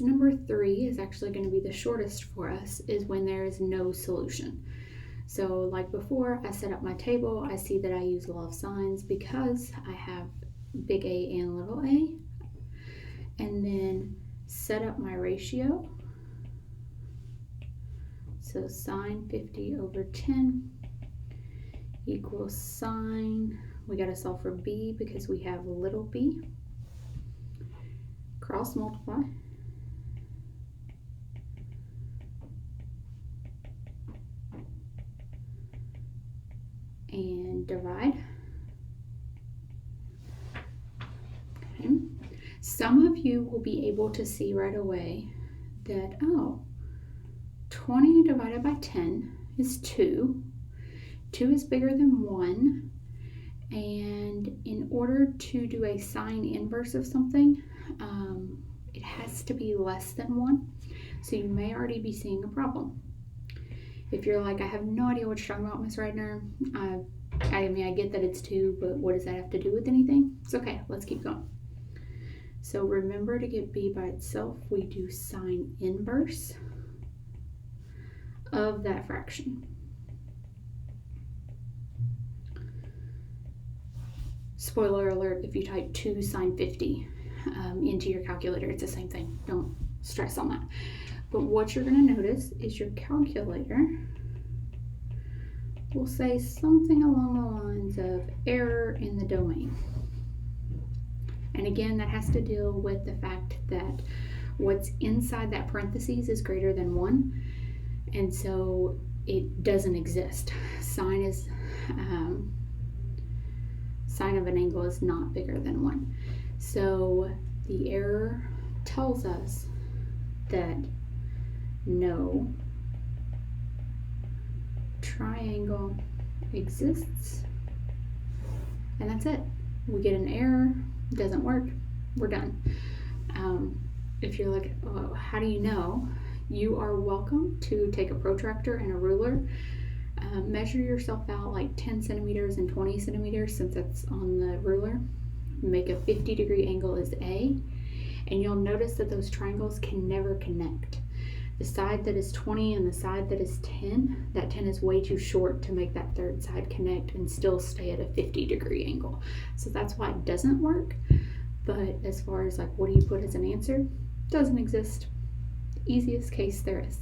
Number 3 is actually going to be the shortest for us, is when there is no solution. So like before, I set up my table, I see that I use law of sines because I have big A and little a, and then set up my ratio. So sine 50 over 10 equals sine, we got to solve for b because we have little b, cross multiply, and divide. Okay. Some of you will be able to see right away that, oh, 20 divided by 10 is 2. 2 is bigger than 1. And in order to do a sine inverse of something, it has to be less than 1. So you may already be seeing a problem. If you're like, I have no idea what you're talking about, Miss Reitner, I mean, I get that it's 2, but what does that have to do with anything? It's okay, let's keep going. So remember, to get b by itself, we do sine inverse of that fraction. Spoiler alert, if you type 2 sine 50 into your calculator, it's the same thing. Don't stress on that. But what you're going to notice is your calculator will say something along the lines of error in the domain. And again, that has to deal with the fact that what's inside that parentheses is greater than 1, and so it doesn't exist. Sine of an angle is not bigger than 1. So the error tells us that no triangle exists, and that's it. We get an error, it doesn't work, we're done. If you're like, oh, how do you know? You are welcome to take a protractor and a ruler, measure yourself out like 10 centimeters and 20 centimeters, since that's on the ruler. Make a 50-degree angle as A, and you'll notice that those triangles can never connect. The side that is 20 and the side that is 10, that 10 is way too short to make that third side connect and still stay at a 50-degree angle. So that's why it doesn't work. But as far as like, what do you put as an answer? Doesn't exist. Easiest case there is.